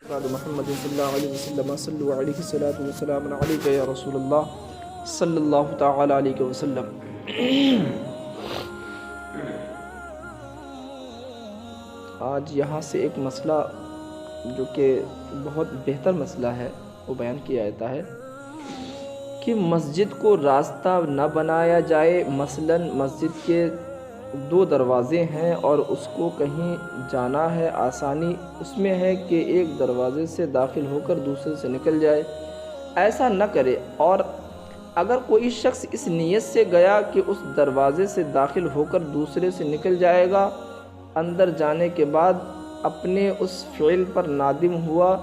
محمد صلی اللہ علیہ وسلم صلی علیہ الصلاۃ والسلام علیک یا رسول اللہ صلی اللہ تعالی علیہ وسلم۔ آج یہاں سے ایک مسئلہ جو کہ بہت بہتر مسئلہ ہے وہ بیان کیا جاتا ہے کہ مسجد کو راستہ نہ بنایا جائے۔ مثلاً مسجد کے 2 دروازے ہیں اور اس کو کہیں جانا ہے، آسانی اس میں ہے کہ ایک دروازے سے داخل ہو کر دوسرے سے نکل جائے، ایسا نہ کرے۔ اور اگر کوئی شخص اس نیت سے گیا کہ اس دروازے سے داخل ہو کر دوسرے سے نکل جائے گا، اندر جانے کے بعد اپنے اس فعل پر نادم ہوا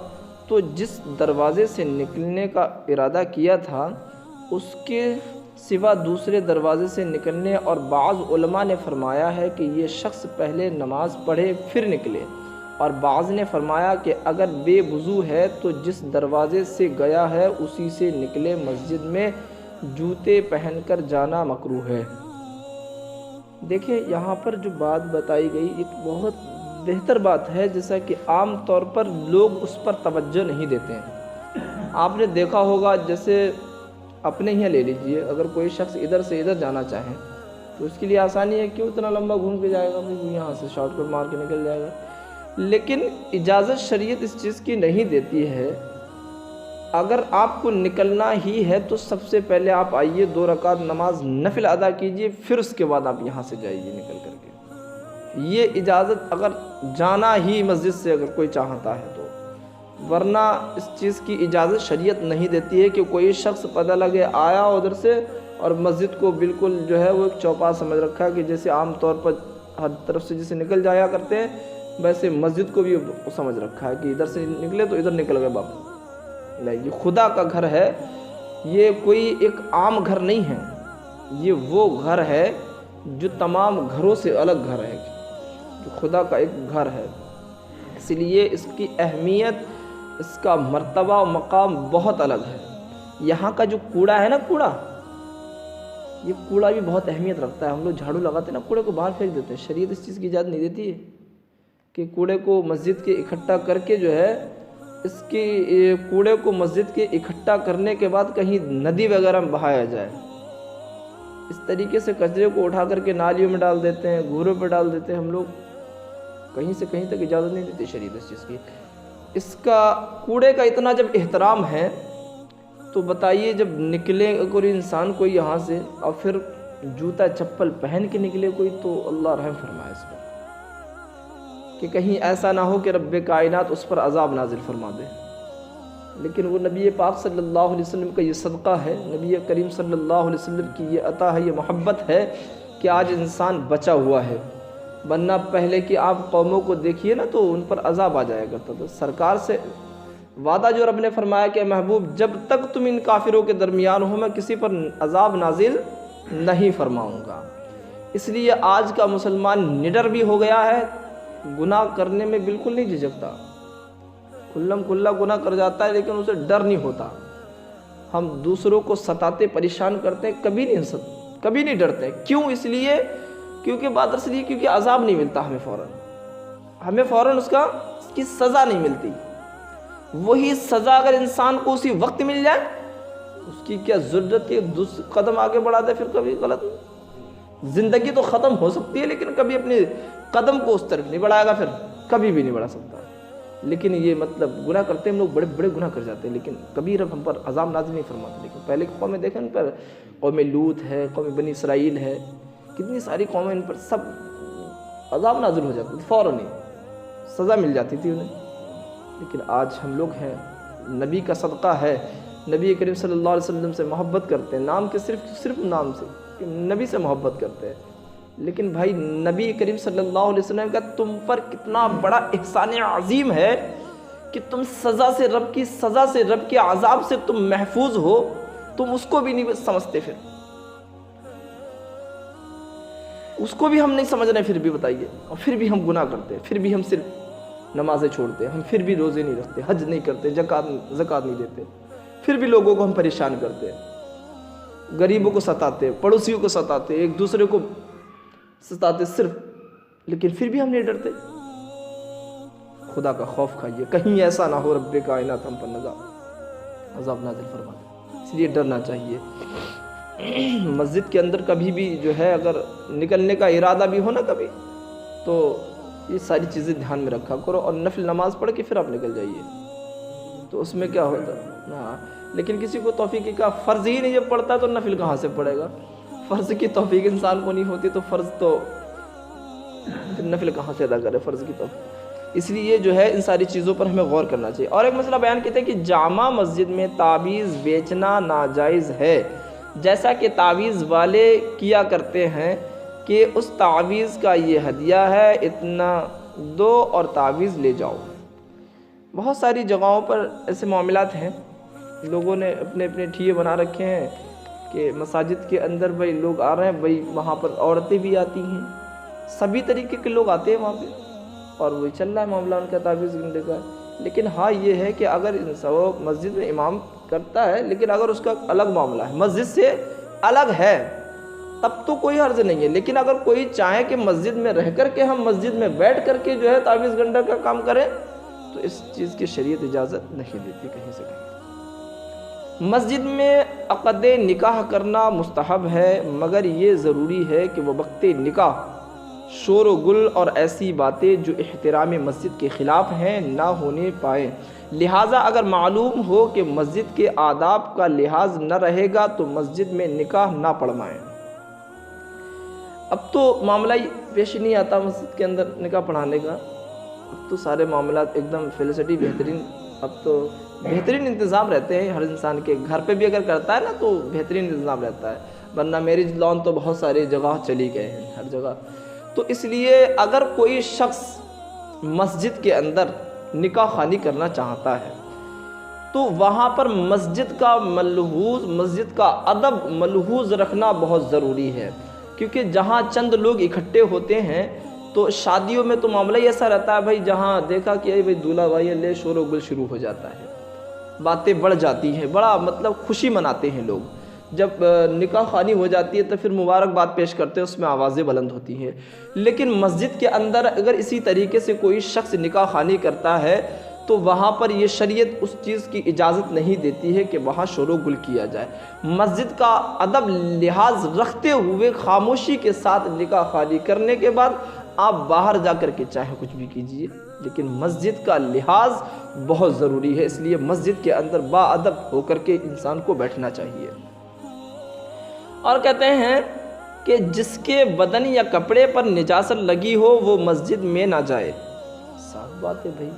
تو جس دروازے سے نکلنے کا ارادہ کیا تھا اس کے سوا دوسرے دروازے سے نکلنے، اور بعض علماء نے فرمایا ہے کہ یہ شخص پہلے نماز پڑھے پھر نکلے، اور بعض نے فرمایا کہ اگر بے وضو ہے تو جس دروازے سے گیا ہے اسی سے نکلے۔ مسجد میں جوتے پہن کر جانا مکروہ ہے۔ دیکھیں یہاں پر جو بات بتائی گئی ایک بہت بہتر بات ہے، جیسا کہ عام طور پر لوگ اس پر توجہ نہیں دیتے ہیں۔ آپ نے دیکھا ہوگا، جیسے اپنے ہی لے لیجئے، اگر کوئی شخص ادھر سے ادھر جانا چاہے تو اس کے لیے آسانی ہے، کیوں اتنا لمبا گھوم کے جائے گا، یہاں سے شارٹ کٹ مار کے نکل جائے گا۔ لیکن اجازت شریعت اس چیز کی نہیں دیتی ہے۔ اگر آپ کو نکلنا ہی ہے تو سب سے پہلے آپ آئیے، 2 رکعت نماز نفل ادا کیجئے، پھر اس کے بعد آپ یہاں سے جائیے نکل کر کے۔ یہ اجازت اگر جانا ہی مسجد سے اگر کوئی چاہتا ہے تو، ورنہ اس چیز کی اجازت شریعت نہیں دیتی ہے کہ کوئی شخص پتہ لگے آیا ادھر سے اور مسجد کو بالکل جو ہے وہ ایک چوپا سمجھ رکھا ہے کہ جیسے عام طور پر ہر طرف سے جیسے نکل جایا کرتے ہیں، ویسے مسجد کو بھی سمجھ رکھا ہے کہ ادھر سے نکلے تو ادھر نکل گئے باپ۔ نہیں، یہ خدا کا گھر ہے، یہ کوئی ایک عام گھر نہیں ہے، یہ وہ گھر ہے جو تمام گھروں سے الگ گھر ہے، جو خدا کا ایک گھر ہے۔ اس لیے اس کی اہمیت، اس کا مرتبہ و مقام بہت الگ ہے۔ یہاں کا جو کوڑا ہے نا، کوڑا، یہ کوڑا بھی بہت اہمیت رکھتا ہے۔ ہم لوگ جھاڑو لگاتے ہیں نا، کوڑے کو باہر پھینک دیتے ہیں۔ شریعت اس چیز کی اجازت نہیں دیتی ہے کہ کوڑے کو مسجد کے اکٹھا کر کے جو ہے، اس کے کوڑے کو مسجد کے اکٹھا کرنے کے بعد کہیں ندی وغیرہ میں بہایا جائے۔ اس طریقے سے کچرے کو اٹھا کر کے نالیوں میں ڈال دیتے ہیں، گھوروں پہ ڈال دیتے ہیں ہم لوگ۔ کہیں سے کہیں تک اجازت نہیں دیتی شریعت اس چیز کی۔ اس کا کوڑے کا اتنا جب احترام ہے تو بتائیے، جب نکلے کوئی انسان کوئی یہاں سے اور پھر جوتا چپل پہن کے نکلے کوئی، تو اللہ رحم فرمائے اس پر، کہ کہیں ایسا نہ ہو کہ رب کائنات اس پر عذاب نازل فرما دے۔ لیکن وہ نبی پاک صلی اللہ علیہ وسلم کا یہ صدقہ ہے، نبی کریم صلی اللہ علیہ وسلم کی یہ عطا ہے، یہ محبت ہے کہ آج انسان بچا ہوا ہے۔ ورنہ پہلے کی آپ قوموں کو دیکھیے نا، تو ان پر عذاب آ جایا کرتا تھا۔ سرکار سے وعدہ جو رب نے فرمایا کہ محبوب جب تک تم ان کافروں کے درمیان ہو میں کسی پر عذاب نازل نہیں فرماؤں گا۔ اس لیے آج کا مسلمان نڈر بھی ہو گیا ہے، گناہ کرنے میں بالکل نہیں جھجکتا، کھلم کھلا گناہ کر جاتا ہے، لیکن اسے ڈر نہیں ہوتا۔ ہم دوسروں کو ستاتے پریشان کرتے ہیں، کبھی نہیں ڈرتے۔ کیوں؟ اس لیے کیونکہ بات اس لیے کیونکہ عذاب نہیں ملتا ہمیں فوراً اس کی سزا نہیں ملتی۔ وہی سزا اگر انسان کو اسی وقت مل جائے، اس کی کیا ضرورت ہے قدم آگے بڑھا دے؟ پھر کبھی غلط زندگی تو ختم ہو سکتی ہے، لیکن کبھی اپنے قدم کو اس طرف نہیں بڑھائے گا، پھر کبھی بھی نہیں بڑھا سکتا۔ لیکن یہ مطلب گناہ کرتے ہیں ہم لوگ، بڑے بڑے گناہ کر جاتے ہیں، لیکن کبھی رب ہم پر عذاب نازل نہیں فرماتے۔ لیکن پہلے کی قومیں دیکھیں، ان پر قوم لوط ہے، قوم بنی اسرائیل ہے، کتنی ساری قومیں، ان پر سب عذاب نازل ہو جاتے تھے، فوراً ہی سزا مل جاتی تھی انہیں۔ لیکن آج ہم لوگ ہیں، نبی کا صدقہ ہے، نبی کریم صلی اللہ علیہ وسلم سے محبت کرتے ہیں، نام کے صرف نام سے کہ نبی سے محبت کرتے ہیں۔ لیکن بھائی نبی کریم صلی اللہ علیہ وسلم کا تم پر کتنا بڑا احسان عظیم ہے کہ تم رب کی سزا سے، رب کے عذاب سے تم محفوظ ہو، تم اس کو بھی نہیں سمجھتے، پھر اس کو بھی ہم نہیں سمجھ رہے، پھر بھی بتائیے، اور پھر بھی ہم گناہ کرتے ہیں، پھر بھی ہم صرف نمازیں چھوڑتے ہیں، ہم پھر بھی روزے نہیں رکھتے، حج نہیں کرتے، زکوٰۃ نہیں دیتے، پھر بھی لوگوں کو ہم پریشان کرتے ہیں، غریبوں کو ستاتے، پڑوسیوں کو ستاتے، ایک دوسرے کو ستاتے صرف، لیکن پھر بھی ہم نہیں ڈرتے۔ خدا کا خوف کھائیے، کہیں ایسا نہ ہو رب کائنات ہم پر عذاب نازل فرما دے، اس لیے ڈرنا چاہیے۔ مسجد کے اندر کبھی بھی جو ہے اگر نکلنے کا ارادہ بھی ہو نا کبھی، تو یہ ساری چیزیں دھیان میں رکھا کرو، اور نفل نماز پڑھ کے پھر آپ نکل جائیے، تو اس میں کیا ہوتا ہے۔ ہاں، لیکن کسی کو توفیق کا فرض ہی نہیں جب پڑھتا تو نفل کہاں سے پڑھے گا؟ فرض کی توفیق انسان کو نہیں ہوتی تو فرض تو نفل کہاں سے ادا کرے فرض کی توفیق۔ اس لیے جو ہے ان ساری چیزوں پر ہمیں غور کرنا چاہیے۔ اور ایک مسئلہ بیان کہتے ہیں کہ جامع مسجد میں تعویذ بیچنا ناجائز ہے، جیسا کہ تعویذ والے کیا کرتے ہیں کہ اس تعویذ کا یہ ہدیہ ہے، اتنا دو اور تعویذ لے جاؤ۔ بہت ساری جگہوں پر ایسے معاملات ہیں، لوگوں نے اپنے اپنے ٹھیے بنا رکھے ہیں کہ مساجد کے اندر بھائی لوگ آ رہے ہیں، بھائی وہاں پر عورتیں بھی آتی ہیں، سبھی طریقے کے لوگ آتے ہیں وہاں پہ، اور وہی چل رہا ہے معاملہ ان کا تعویذ گنڈے کا۔ لیکن ہاں یہ ہے کہ اگر مسجد میں امام کرتا ہے، لیکن اگر اس کا الگ معاملہ ہے، مسجد سے الگ ہے، تب تو کوئی حرج نہیں ہے۔ لیکن اگر کوئی چاہے کہ مسجد میں رہ کر کے ہم مسجد میں بیٹھ کر کے جو ہے تعویذ گنڈا کا کام کریں، تو اس چیز کی شریعت اجازت نہیں دیتی کہیں سے کہیں۔ مسجد میں عقد نکاح کرنا مستحب ہے، مگر یہ ضروری ہے کہ وہ وقت نکاح شور و گل اور ایسی باتیں جو احترام مسجد کے خلاف ہیں نہ ہونے پائیں۔ لہٰذا اگر معلوم ہو کہ مسجد کے آداب کا لحاظ نہ رہے گا تو مسجد میں نکاح نہ پڑھوائیں۔ اب تو معاملہ ہی پیش نہیں آتا مسجد کے اندر نکاح پڑھانے کا، اب تو سارے معاملات ایک دم فیسلٹی بہترین، اب تو بہترین انتظام رہتے ہیں ہر انسان کے گھر پہ بھی اگر کرتا ہے نا تو بہترین انتظام رہتا ہے، ورنہ میرج لان تو بہت ساری جگہ چلی گئے ہیں ہر جگہ۔ تو اس لیے اگر کوئی شخص مسجد کے اندر نکاح خوانی کرنا چاہتا ہے تو وہاں پر مسجد کا ملحوظ، مسجد کا ادب ملحوظ رکھنا بہت ضروری ہے، کیونکہ جہاں چند لوگ اکٹھے ہوتے ہیں تو شادیوں میں تو معاملہ ہی ایسا رہتا ہے بھائی، جہاں دیکھا کہ بھائی دولہا بھائی لے شور و گل شروع ہو جاتا ہے، باتیں بڑھ جاتی ہیں، بڑا مطلب خوشی مناتے ہیں لوگ۔ جب نکاح خوانی ہو جاتی ہے تو پھر مبارکباد پیش کرتے ہیں، اس میں آوازیں بلند ہوتی ہیں۔ لیکن مسجد کے اندر اگر اسی طریقے سے کوئی شخص نکاح خوانی کرتا ہے تو وہاں پر یہ شریعت اس چیز کی اجازت نہیں دیتی ہے کہ وہاں شور و گل کیا جائے۔ مسجد کا ادب لحاظ رکھتے ہوئے خاموشی کے ساتھ نکاح خوانی کرنے کے بعد آپ باہر جا کر کے چاہے کچھ بھی کیجیے، لیکن مسجد کا لحاظ بہت ضروری ہے، اس لیے مسجد کے اندر با ادب ہو کر کے انسان کو بیٹھنا چاہیے۔ اور کہتے ہیں کہ جس کے بدن یا کپڑے پر نجاست لگی ہو وہ مسجد میں نہ جائے۔ صاف بات ہے بھائی،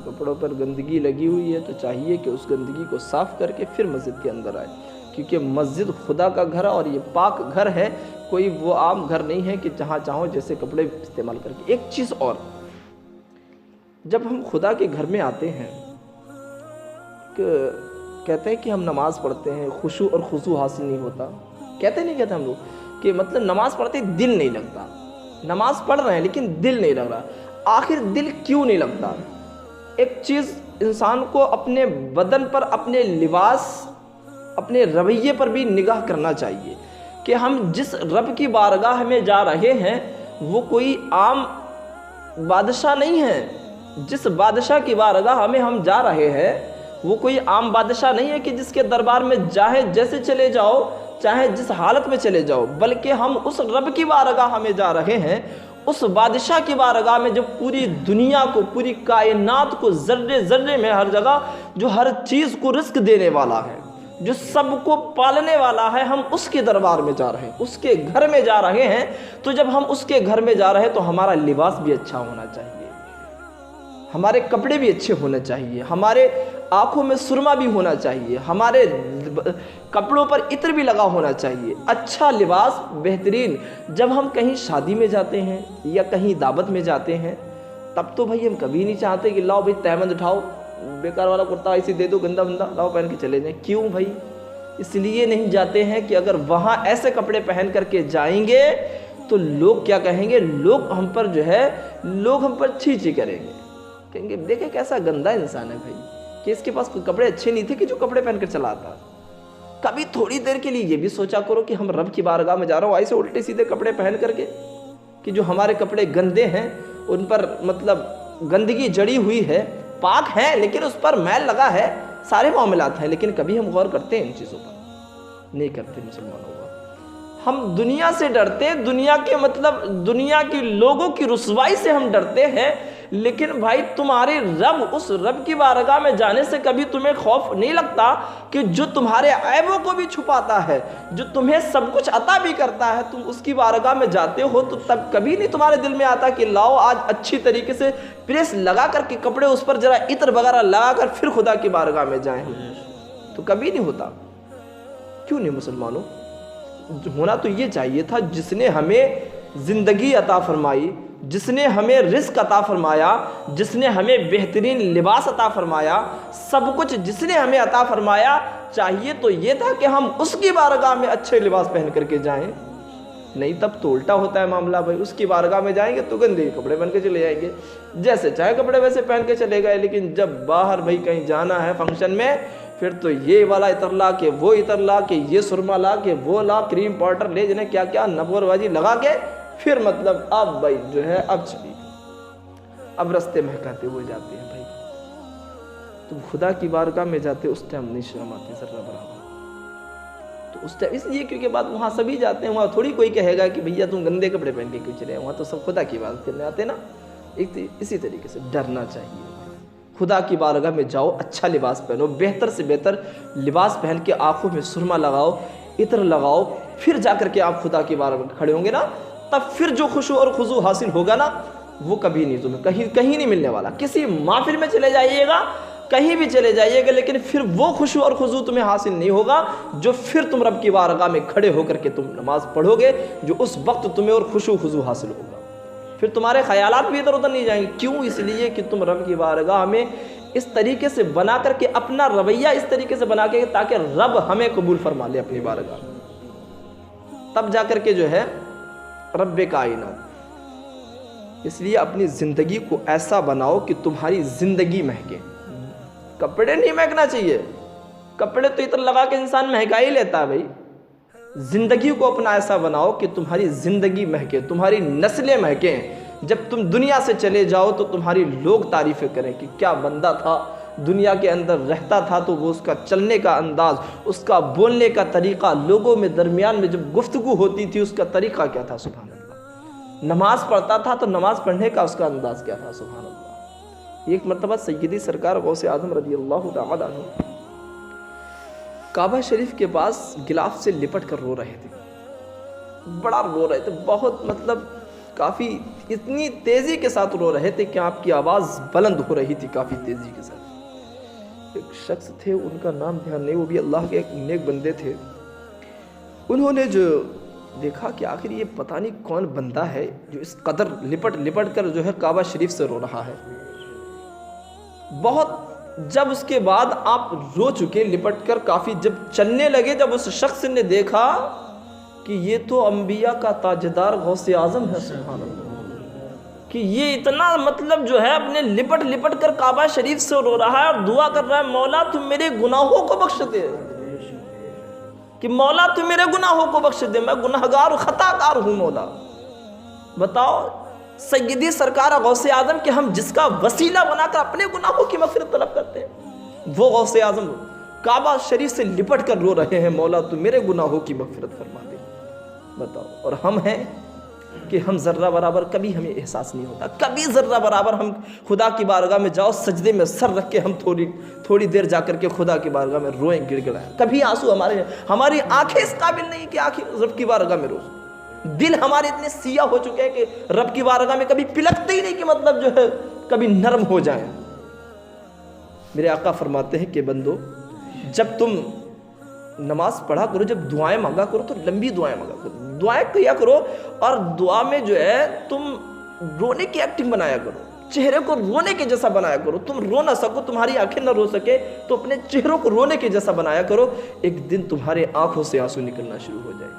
کپڑوں پر گندگی لگی ہوئی ہے تو چاہیے کہ اس گندگی کو صاف کر کے پھر مسجد کے اندر آئے، کیونکہ مسجد خدا کا گھر ہے اور یہ پاک گھر ہے، کوئی وہ عام گھر نہیں ہے کہ جہاں چاہو جیسے کپڑے استعمال کر کے۔ ایک چیز اور، جب ہم خدا کے گھر میں آتے ہیں کہ کہتے ہیں کہ ہم نماز پڑھتے ہیں، خشوع اور خضوع حاصل نہیں ہوتا، کہتے ہم لوگ کہ مطلب نماز پڑھتے دل نہیں لگتا، نماز پڑھ رہے ہیں لیکن دل نہیں لگ رہا۔ آخر دل کیوں نہیں لگتا؟ ایک چیز انسان کو اپنے بدن پر، اپنے لباس، اپنے رویے پر بھی نگاہ کرنا چاہیے کہ ہم جس رب کی بارگاہ میں جا رہے ہیں وہ کوئی عام بادشاہ نہیں ہے۔ جس بادشاہ کی بارگاہ میں ہم جا رہے ہیں وہ کوئی عام بادشاہ نہیں ہے کہ جس کے دربار میں چاہے جیسے چلے جاؤ، چاہے جس حالت میں چلے جاؤ، بلکہ ہم اس رب کی بارگاہ میں جا رہے ہیں، اس بادشاہ کی بارگاہ میں جو پوری دنیا کو، پوری کائنات کو ذرے ذرے میں ہر جگہ، جو ہر چیز کو رزق دینے والا ہے، جو سب کو پالنے والا ہے، ہم اس کے دربار میں جا رہے ہیں، اس کے گھر میں جا رہے ہیں۔ تو جب ہم اس کے گھر میں جا رہے ہیں تو ہمارا لباس بھی اچھا ہونا چاہیے، ہمارے کپڑے بھی اچھے ہونے چاہیے، ہمارے آنکھوں میں سرما بھی ہونا چاہیے، ہمارے کپڑوں پر عطر بھی لگا ہونا چاہیے، اچھا لباس بہترین۔ جب ہم کہیں شادی میں جاتے ہیں یا کہیں دعوت میں جاتے ہیں تب تو بھائی ہم کبھی نہیں چاہتے کہ لاؤ بھائی تہمند اٹھاؤ، بیکار والا کرتا ایسے دے دو گندا بندہ، لاؤ پہن کے چلے جائیں۔ کیوں بھائی؟ اس لیے نہیں جاتے ہیں کہ اگر وہاں ایسے کپڑے پہن کر کے جائیں گے تو لوگ کیا کہیں گے، لوگ ہم پر جو ہے، لوگ ہم پر چھی چھی کریں گے، کہیں گے دیکھیں کیسا گندا انسان ہے بھائی، کہ اس کے پاس کوئی کپڑے اچھے نہیں تھے کہ جو کپڑے پہن کر چلا آتا۔ کبھی تھوڑی دیر کے لیے یہ بھی سوچا کرو کہ ہم رب کی بارگاہ میں جا رہا ہوں ایسے الٹے سیدھے کپڑے پہن کر کے، کہ جو ہمارے کپڑے گندے ہیں ان پر مطلب گندگی جڑی ہوئی ہے، پاک ہے لیکن اس پر میل لگا ہے، سارے معاملات ہیں، لیکن کبھی ہم غور کرتے ہیں ان چیزوں پر؟ نہیں کرتے مسلمانوں کو۔ ہم دنیا سے ڈرتے، دنیا کے مطلب دنیا کے لوگوں کی رسوائی سے ہم ڈرتے ہیں، لیکن بھائی تمہارے رب، اس رب کی بارگاہ میں جانے سے کبھی تمہیں خوف نہیں لگتا کہ جو تمہارے عیبوں کو بھی چھپاتا ہے، جو تمہیں سب کچھ عطا بھی کرتا ہے، تم اس کی بارگاہ میں جاتے ہو تو تب کبھی نہیں تمہارے دل میں آتا کہ لاؤ آج اچھی طریقے سے پریس لگا کر کے کپڑے اس پر ذرا عطر وغیرہ لگا کر پھر خدا کی بارگاہ میں جائیں؟ تو کبھی نہیں ہوتا۔ کیوں نہیں مسلمانوں؟ ہونا تو یہ چاہیے تھا، جس نے ہمیں زندگی عطا فرمائی، جس نے ہمیں رزق عطا فرمایا، جس نے ہمیں بہترین لباس عطا فرمایا، سب کچھ جس نے ہمیں عطا فرمایا، چاہیے تو یہ تھا کہ ہم اس کی بارگاہ میں اچھے لباس پہن کر کے جائیں۔ نہیں، تب تو الٹا ہوتا ہے معاملہ بھائی، اس کی بارگاہ میں جائیں گے تو گندے کپڑے پہن کے چلے جائیں گے، جیسے چاہے کپڑے ویسے پہن کے چلے گئے، لیکن جب باہر بھائی کہیں جانا ہے فنکشن میں، پھر تو یہ والا عطر لا کے وہ عطر لا کے یہ سرما لا کے وہ لا، کریم پاؤڈر لے جنہیں کیا کیا نبور بازی لگا کے، پھر مطلب اب بھائی جو ہے اب چلیے، اب رستے مہکاتے ہوئے جاتے ہیں۔ بھائی تم خدا کی بارگاہ میں جاتے اس ٹائم نہیں شرم آتی ذرہ برابر؟ تو اس ٹائم اس لیے کیونکہ بات وہاں سبھی جاتے ہیں، وہاں تھوڑی کوئی کہے گا کہ بھیا تم گندے کپڑے پہن کے کیوں چلے، وہاں تو سب خدا کی بات کرنے آتے نا۔ اسی طریقے سے ڈرنا چاہیے، خدا کی بارگاہ میں جاؤ، اچھا لباس پہنو، بہتر سے بہتر لباس پہن کے آنکھوں میں سرما لگاؤ، عطر لگاؤ، پھر جا کر کے آپ خدا کی بارگاہ میں کھڑے ہوں گے نا، تب پھر جو خشوع اور خضوع حاصل ہوگا نا، وہ کبھی نہیں تمہیں کہیں نہیں ملنے والا۔ کسی محفل میں چلے جائیے گا، کہیں بھی چلے جائیے گا، لیکن پھر وہ خشوع اور خضوع تمہیں حاصل نہیں ہوگا جو پھر تم رب کی بارگاہ میں کھڑے ہو کر کے تم نماز پڑھو گے، جو اس وقت تمہیں اور خشوع خضوع حاصل ہوگا۔ پھر تمہارے خیالات بھی ادھر ادھر نہیں جائیں گے۔ کیوں؟ اس لیے کہ تم رب کی بارگاہ میں اس طریقے سے بنا کر کے، اپنا رویہ اس طریقے سے بنا کے تاکہ رب ہمیں قبول فرما لے اپنی بارگاہ میں، تب جا کر کے جو ہے رب کائنات۔ اس لیے اپنی زندگی کو ایسا بناؤ کہ تمہاری زندگی مہکے۔ کپڑے نہیں مہکنا چاہیے، کپڑے تو عطر لگا کے انسان مہکا ہی لیتا ہے بھائی۔ زندگی کو اپنا ایسا بناؤ کہ تمہاری زندگی مہکے، تمہاری نسلیں مہکیں، جب تم دنیا سے چلے جاؤ تو تمہاری لوگ تعریفیں کریں کہ کیا بندہ تھا، دنیا کے اندر رہتا تھا تو وہ اس کا چلنے کا انداز، اس کا بولنے کا طریقہ، لوگوں میں درمیان میں جب گفتگو ہوتی تھی اس کا طریقہ کیا تھا، سبحان اللہ۔ نماز پڑھتا تھا تو نماز پڑھنے کا اس کا انداز کیا تھا، سبحان اللہ۔ ایک مرتبہ سیدی سرکار غوث اعظم رضی اللہ تعالی عنہ کعبہ شریف کے پاس غلاف سے لپٹ کر رو رہے تھے، بڑا رو رہے تھے، بہت مطلب کافی اتنی تیزی کے ساتھ رو رہے تھے کہ آپ کی آواز بلند ہو رہی تھی کافی تیزی کے ساتھ۔ ایک شخص تھے، ان کا نام دھیان نہیں، وہ بھی اللہ کے ایک نیک بندے تھے۔ انہوں نے جو دیکھا کہ آخر یہ پتہ نہیں کون بندہ ہے جو اس قدر لپٹ کر جو ہے کعبہ شریف سے رو رہا ہے۔ بہت جب اس کے بعد آپ رو چکے لپٹ کر کافی، جب چلنے لگے، جب اس شخص نے دیکھا کہ یہ تو انبیاء کا تاجدار غوث اعظم ہے، سبحان اللہ، کہ یہ اتنا مطلب جو ہے اپنے لپٹ کر کعبہ شریف سے رو رہا ہے اور دعا کر رہا ہے، مولا تو میرے گناہوں کو بخش دے، کہ مولا تو میرے گناہوں کو بخش دے، میں گناہگار و خطا کار ہوں مولا۔ بتاؤ سیدی سرکار غوث اعظم کہ ہم جس کا وسیلہ بنا کر اپنے گناہوں کی مغفرت طلب کرتے ہیں، وہ غوث اعظم کعبہ شریف سے لپٹ کر رو رہے ہیں، مولا تو میرے گناہوں کی مغفرت فرما دے۔ بتاؤ، اور ہم ہیں کہ ہم ذرہ برابر کبھی ہمیں احساس نہیں ہوتا، کبھی ذرہ برابر ہم خدا کی بارگاہ میں جاؤ، سجدے میں سر رکھ کے ہم تھوڑی دیر جا کر کے خدا کی بارگاہ میں روئیں، گڑ گڑائیں، کبھی آنسو ہماری آنکھیں اس قابل نہیں کہ آنکھیں رب کی بارگاہ میں روز، دل ہمارے اتنے سیاہ ہو چکے ہیں کہ رب کی بارگاہ میں کبھی پلکتے ہی نہیں کہ مطلب جو ہے کبھی نرم ہو جائیں۔ میرے آقا فرماتے ہیں کہ بندو، جب تم نماز پڑھا کرو، جب دعائیں مانگا کرو تو لمبی دعائیں مانگا کرو، دعائیں کیا کرو، اور دعا میں جو ہے تم رونے کی ایکٹنگ بنایا کرو، چہرے کو رونے کے جیسا بنایا کرو۔ تم رو نہ سکو، تمہاری آنکھیں نہ رو سکے تو اپنے چہروں کو رونے کے جیسا بنایا کرو، ایک دن تمہارے آنکھوں سے آنسو نکلنا شروع ہو جائے،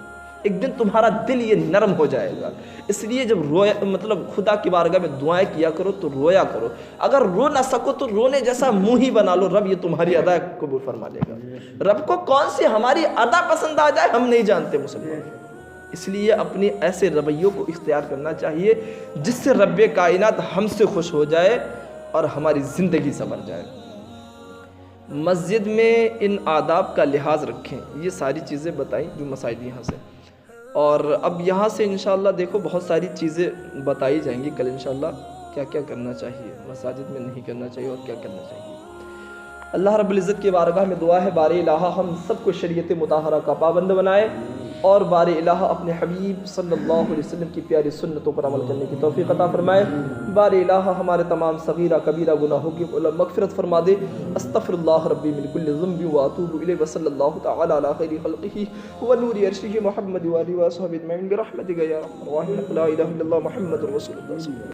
ایک دن تمہارا دل یہ نرم ہو جائے گا۔ اس لیے جب مطلب خدا کی بارگاہ میں دعائیں کیا کرو تو رویا کرو، اگر رو نہ سکو تو رونے جیسا منہ ہی بنا لو، رب یہ تمہاری ادا قبول فرما لے گا۔ رب کو کون سی ہماری ادا پسند آ جائے ہم نہیں جانتے مسلمان، اس لیے اپنی ایسے رویوں کو اختیار کرنا چاہیے جس سے رب کائنات ہم سے خوش ہو جائے اور ہماری زندگی سنور جائے۔ مسجد میں ان آداب کا لحاظ رکھیں، یہ ساری چیزیں بتائیں جو مسائل یہاں سے، اور اب یہاں سے انشاءاللہ دیکھو بہت ساری چیزیں بتائی جائیں گی کل انشاءاللہ، کیا کیا کرنا چاہیے مساجد میں، نہیں کرنا چاہیے اور کیا کرنا چاہیے۔ اللہ رب العزت کی بارگاہ میں دعا ہے باری الہ ہم سب کو شریعت مطہرہ کا پابند بنائے، اور باری الہ اپنے حبیب صلی اللہ علیہ وسلم کی پیاری سنتوں پر عمل کرنے کی توفیق عطا فرمائے۔ باری الہ ہمارے تمام صغیرہ کبیرہ گناہوں کی مغفرت فرما دے۔ استغفر اللہ ربی من کل ذنب واتوب الیہ، وصلی اللہ تعالی علی خیر خلقہ ونور عرشہ محمد وآلہ وصحبہ اجمعین برحمتک یا ارحم الراحمین، لا الہ الا اللہ محمد رسول اللہ۔